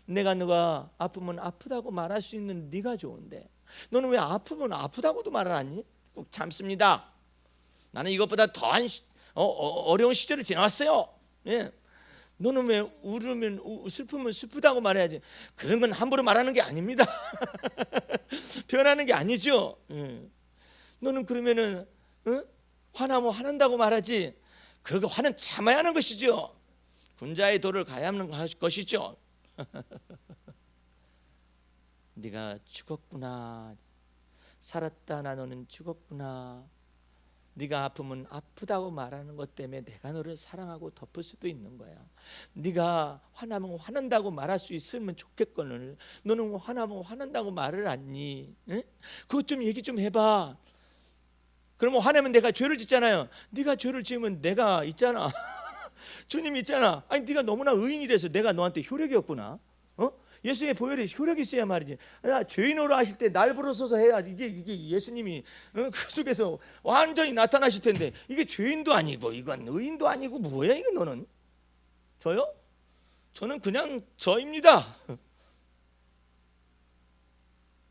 내가 너가 아프면 아프다고 말할 수 있는 네가 좋은데 너는 왜 아프면 아프다고도 말을 하니? 꼭 참습니다. 나는 이것보다 더한 어려운 시절을 지나왔어요. 예. 너는 왜 울으면 슬프면 슬프다고 말해야지. 그런 건 함부로 말하는 게 아닙니다. 표현하는 게 아니죠. 예. 너는 그러면은 화나면 화난다고 말하지. 그 화는 참아야 하는 것이죠. 군자의 도를 가야 하는 것이죠. 네가 죽었구나. 살았다 너는 죽었구나. 네가 아프면 아프다고 말하는 것 때문에 내가 너를 사랑하고 덮을 수도 있는 거야. 네가 화나면 화난다고 말할 수 있으면 좋겠거늘 너는 화나면 화난다고 말을 않니? 응? 그것 좀 얘기 좀 해봐. 그러면 화내면 내가 죄를 짓잖아요. 네가 죄를 지으면 내가 있잖아. 주님 있잖아. 아니 네가 너무나 의인이라서 내가 너한테 효력이 없구나. 예수의 보혈이 효력이 있어야 말이지. 죄인으로 하실 때 날 불러서서 해야 이게 예수님이 그 속에서 완전히 나타나실 텐데 이게 죄인도 아니고 이건 의인도 아니고 뭐야 이거 너는? 저요? 저는 그냥 저입니다.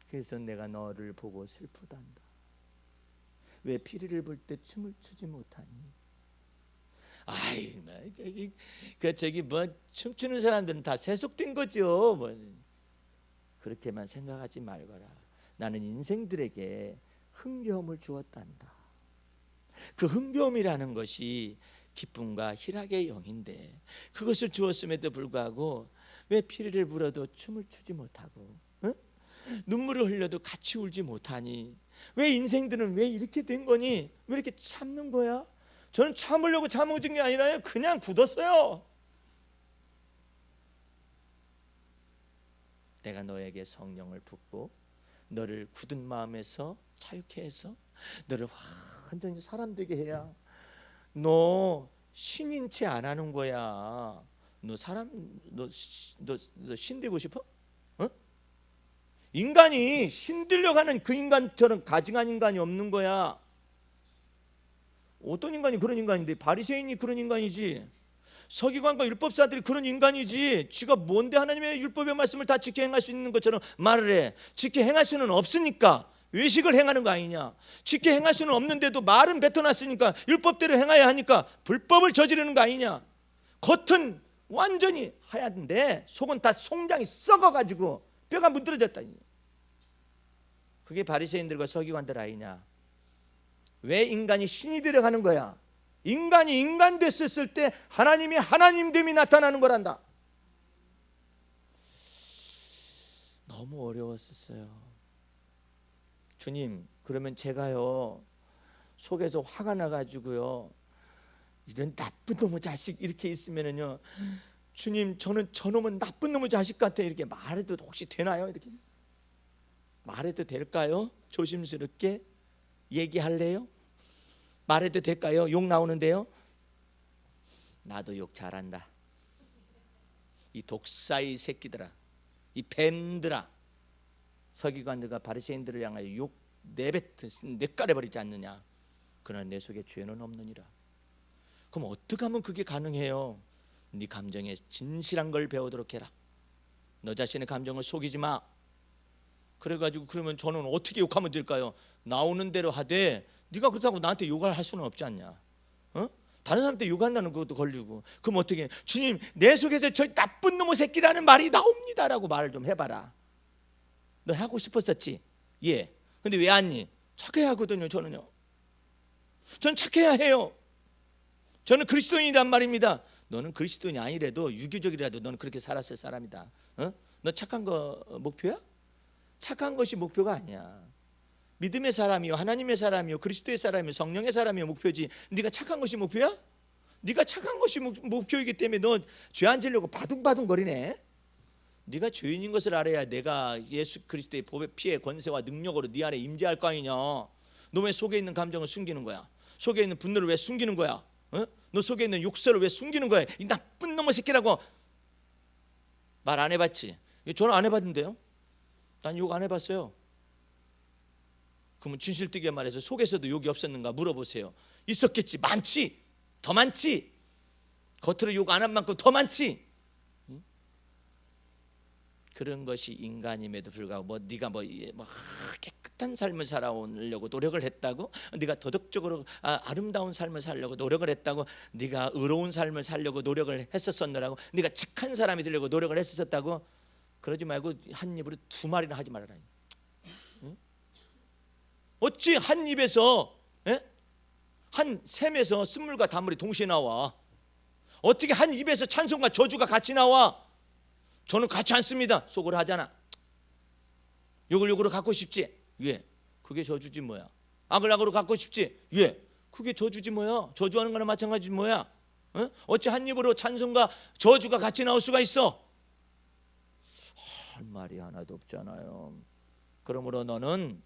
그래서 내가 너를 보고 슬프단다. 왜 피리를 불 때 춤을 추지 못하니? 아이, 저기 뭐 춤추는 사람들은 다 세속된 거죠. 뭐 그렇게만 생각하지 말거라. 나는 인생들에게 흥겨움을 주었단다. 그 흥겨움이라는 것이 기쁨과 희락의 영인데 그것을 주었음에도 불구하고 왜 피리를 불어도 춤을 추지 못하고 눈물을 흘려도 같이 울지 못하니? 왜 인생들은 왜 이렇게 된 거니? 왜 이렇게 참는 거야? 저는 참으려고 참은 게 아니라요. 그냥 굳었어요. 내가 너에게 성령을 붓고 너를 굳은 마음에서 자유케 해서 너를 완전히 사람 되게 해야 너 신인 채 안 하는 거야. 너 사람 너 신 되고 싶어? 인간이 신 되려고 하는 그 인간처럼 가증한 인간이 없는 거야. 어떤 인간이 그런 인간인데? 바리새인이 그런 인간이지. 서기관과 율법사들이 그런 인간이지. 쥐가 뭔데 하나님의 율법의 말씀을 다 지켜 행할 수 있는 것처럼 말을 해. 지켜 행할 수는 없으니까 외식을 행하는 거 아니냐. 지켜 행할 수는 없는데도 말은 뱉어놨으니까 율법대로 행해야 하니까 불법을 저지르는 거 아니냐. 겉은 완전히 하얀데 속은 다 송장이 썩어가지고 뼈가 문드러졌다. 그게 바리새인들과 서기관들 아니냐. 왜 인간이 신이 되려가는 거야? 인간이 인간 됐을 때 하나님이 하나님됨이 나타나는 거란다. 너무 어려웠었어요. 주님, 그러면 제가요 속에서 화가 나가지고요 이런 나쁜 놈의 자식 이렇게 있으면은요, 주님 저는 저놈은 나쁜 놈의 자식 같아 이렇게 말해도 혹시 되나요? 이렇게 말해도 될까요? 조심스럽게 얘기할래요? 말해도 될까요? 욕 나오는데요. 나도 욕 잘한다. 이 독사의 새끼들아, 이 뱀들아, 서기관들과 바리새인들을 향하여 욕 내깔아 버리지 않느냐. 그러나 내 속에 죄는 없느니라. 그럼 어떻게 하면 그게 가능해요? 네 감정에 진실한 걸 배우도록 해라. 너 자신의 감정을 속이지 마. 그래가지고 그러면 저는 어떻게 욕하면 될까요? 나오는 대로 하되 네가 그렇다고 나한테 욕을 할 수는 없지 않냐. 다른 사람한테 욕한다는 것도 걸리고. 그럼 어떻게 해? 주님 내 속에서 저 나쁜 놈의 새끼라는 말이 나옵니다라고 말을 좀 해봐라. 너 하고 싶었었지? 예. 근데 왜 안니? 착해야 하거든요. 저는요. 전 착해야 해요. 저는 그리스도인이란 말입니다. 너는 그리스도인이 아니래도 유교적이라도 너는 그렇게 살았을 사람이다. 너 착한 거 목표야? 착한 것이 목표가 아니야. 믿음의 사람이요, 하나님의 사람이요, 그리스도의 사람이요, 성령의 사람이요 목표지. 네가 착한 것이 목표야? 네가 착한 것이 목표이기 때문에 너 죄 안 지려고 바둥바둥 거리네. 네가 죄인인 것을 알아야 내가 예수 그리스도의 보배 피의 권세와 능력으로 네 안에 임재할 거 아니냐. 너 왜 속에 있는 감정을 숨기는 거야? 속에 있는 분노를 왜 숨기는 거야? 너 속에 있는 욕설을 왜 숨기는 거야? 이 나쁜 놈의 새끼라고 말 안 해봤지? 저는 안 해봤는데요. 난 욕 안 해봤어요. 그러면 진실되게 말해서 속에서도 욕이 없었는가 물어보세요. 있었겠지. 많지. 더 많지. 겉으로 욕 안 한 만큼 더 많지. 그런 것이 인간임에도 불구하고 네가 깨끗한 삶을 살아오려고 노력을 했다고, 네가 도덕적으로 아름다운 삶을 살려고 노력을 했다고, 네가 의로운 삶을 살려고 노력을 했었느라고, 네가 착한 사람이 되려고 노력을 했었다고, 그러지 말고 한 입으로 두 마리나 하지 말아라. 어찌 한 입에서 한 샘에서 쓴물과 단물이 동시에 나와? 어떻게 한 입에서 찬송과 저주가 같이 나와? 저는 같이 않습니다. 속으로 하잖아. 욕을 욕으로 갖고 싶지. 왜? 그게 저주지 뭐야. 악을 갚고 싶지? 예, 그게 저주지 뭐야. 저주하는 거나 마찬가지지 뭐야. 어찌 한 입으로 찬송과 저주가 같이 나올 수가 있어? 할 말이 하나도 없잖아요. 그러므로 너는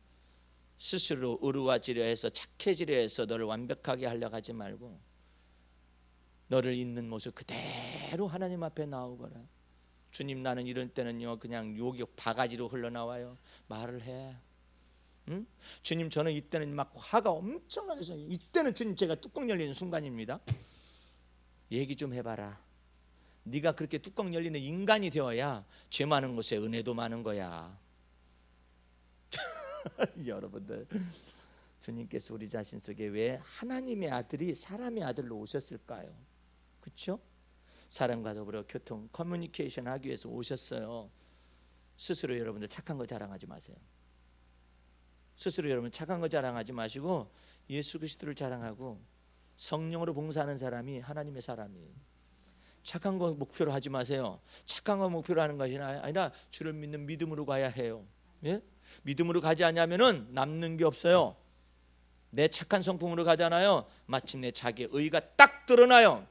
스스로 의로워지려 해서 착해지려 해서 너를 완벽하게 하려고 하지 말고 너를 있는 모습 그대로 하나님 앞에 나오거라. 주님, 나는 이럴 때는요 그냥 욕이 바가지로 흘러나와요. 말을 해. 응? 주님, 저는 이때는 막 화가 엄청나게 있어요. 이때는 주님 제가 뚜껑 열리는 순간입니다. 얘기 좀 해봐라. 네가 그렇게 뚜껑 열리는 인간이 되어야 죄 많은 곳에 은혜도 많은 거야. 여러분들, 주님께서 우리 자신 속에 왜 하나님의 아들이 사람의 아들로 오셨을까요? 그렇죠? 사람과 더불어 교통, 커뮤니케이션 하기 위해서 오셨어요. 스스로 여러분들 착한 거 자랑하지 마세요. 스스로 여러분 착한 거 자랑하지 마시고 예수 그리스도를 자랑하고 성령으로 봉사하는 사람이 하나님의 사람이에요. 착한 거 목표로 하지 마세요. 착한 거 목표로 하는 것이 아니라 주를 믿는 믿음으로 가야 해요. 예? 믿음으로 가지 않으면은 남는 게 없어요. 내 착한 성품으로 가잖아요. 마침내 자기의 의가 딱 드러나요.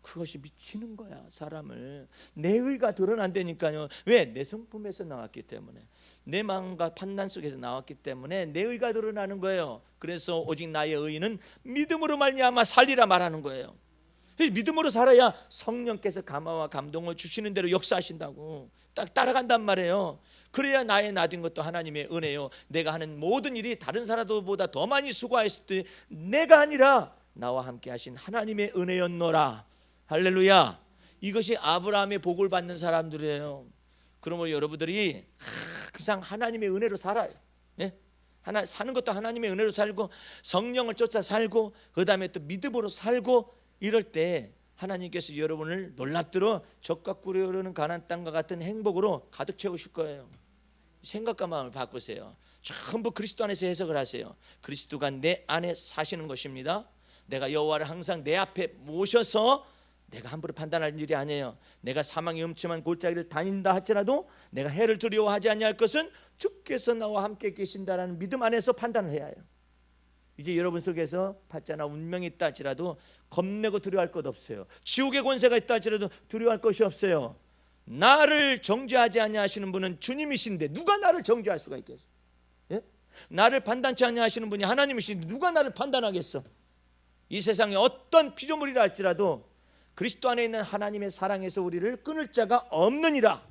그것이 미치는 거야, 사람을. 내 의가 드러난다니까요. 왜? 내 성품에서 나왔기 때문에, 내 마음과 판단 속에서 나왔기 때문에 내 의가 드러나는 거예요. 그래서 오직 나의 의는 믿음으로 말미암아 살리라 말하는 거예요. 믿음으로 살아야 성령께서 감화와 감동을 주시는 대로 역사하신다고 딱 따라간단 말이에요. 그래야 나의 나된 것도 하나님의 은혜요. 내가 하는 모든 일이 다른 사람보다 더 많이 수고했을 때 내가 아니라 나와 함께 하신 하나님의 은혜였노라. 할렐루야. 이것이 아브라함의 복을 받는 사람들이에요. 그러므로 여러분들이 항상 하나님의 은혜로 살아요. 예? 하나 사는 것도 하나님의 은혜로 살고 성령을 쫓아 살고 그 다음에 또 믿음으로 살고 이럴 때 하나님께서 여러분을 놀랍도록 젖과 꿀이 흐르는 가나안 땅과 같은 행복으로 가득 채우실 거예요. 생각과 마음을 바꾸세요. 전부 그리스도 안에서 해석을 하세요. 그리스도가 내 안에 사시는 것입니다. 내가 여호와를 항상 내 앞에 모셔서 내가 함부로 판단할 일이 아니에요. 내가 사망의 음침한 골짜기를 다닌다 할지라도 내가 해를 두려워하지 아니할 것은 주께서 나와 함께 계신다라는 믿음 안에서 판단을 해야 해요. 이제 여러분 속에서 팔자나 운명이 있다 할지라도 겁내고 두려워할 것 없어요. 지옥의 권세가 있다 할지라도 두려워할 것이 없어요. 나를 정죄하지 아니하시는 분은 주님이신데 누가 나를 정죄할 수가 있겠어요? 예? 나를 판단치 아니하시는 분이 하나님이신데 누가 나를 판단하겠어? 이 세상에 어떤 피조물이라 할지라도 그리스도 안에 있는 하나님의 사랑에서 우리를 끊을 자가 없느니라.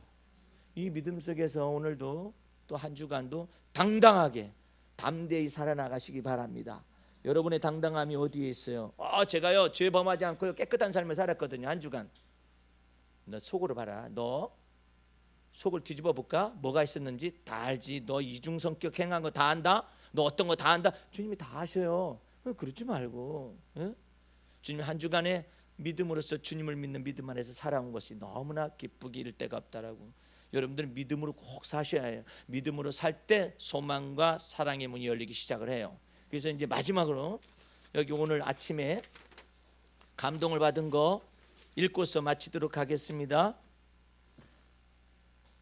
이 믿음 속에서 오늘도 또 한 주간도 당당하게 담대히 살아나가시기 바랍니다. 여러분의 당당함이 어디에 있어요? 제가요 죄 범하지 않고 깨끗한 삶을 살았거든요. 한 주간. 너 속으로 봐라. 너 속을 뒤집어 볼까? 뭐가 있었는지 다 알지. 너 이중성격 행한 거 다 안다. 너 어떤 거 다 안다. 주님이 다 아셔요. 그러지 말고, 예? 주님 한 주간에 믿음으로써 주님을 믿는 믿음 안에서 살아온 것이 너무나 기쁘기 이를 데가 없다라고. 여러분들은 믿음으로 꼭 사셔야 해요. 믿음으로 살 때 소망과 사랑의 문이 열리기 시작을 해요. 그래서 이제 마지막으로 여기 오늘 아침에 감동을 받은 거 읽고서 마치도록 하겠습니다.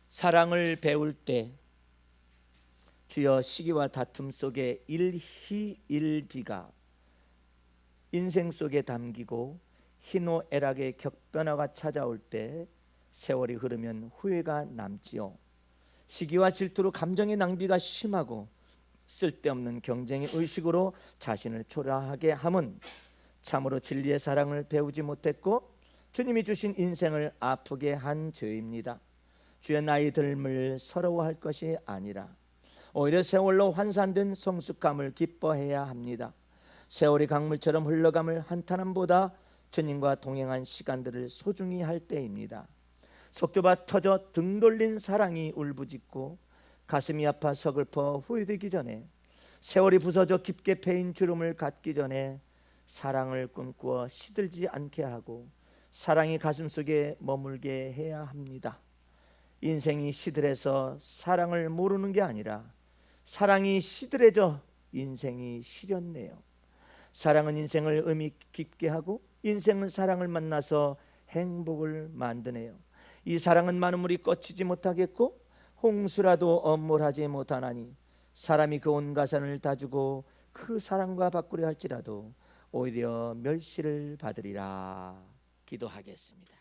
사랑을 배울 때 주여 시기와 다툼 속에 일희일비가 인생 속에 담기고 희노애락의 격변화가 찾아올 때 세월이 흐르면 후회가 남지요. 시기와 질투로 감정의 낭비가 심하고 쓸데없는 경쟁의 의식으로 자신을 초라하게 함은 참으로 진리의 사랑을 배우지 못했고 주님이 주신 인생을 아프게 한 죄입니다. 주의 나이 듦을 서러워할 것이 아니라 오히려 세월로 환산된 성숙감을 기뻐해야 합니다. 세월이 강물처럼 흘러감을 한탄함보다 주님과 동행한 시간들을 소중히 할 때입니다. 속 좁아 터져 등 돌린 사랑이 울부짖고 가슴이 아파 서글퍼 후회되기 전에 세월이 부서져 깊게 패인 주름을 갖기 전에 사랑을 꿈꾸어 시들지 않게 하고 사랑이 가슴속에 머물게 해야 합니다. 인생이 시들해서 사랑을 모르는 게 아니라 사랑이 시들해져 인생이 시렸네요. 사랑은 인생을 의미 깊게 하고 인생은 사랑을 만나서 행복을 만드네요. 이 사랑은 만물이 꺼치지 못하겠고 홍수라도 엄물하지 못하나니 사람이 그 온 가산을 다 주고 그 사람과 바꾸려 할지라도 오히려 멸시를 받으리라. 기도하겠습니다.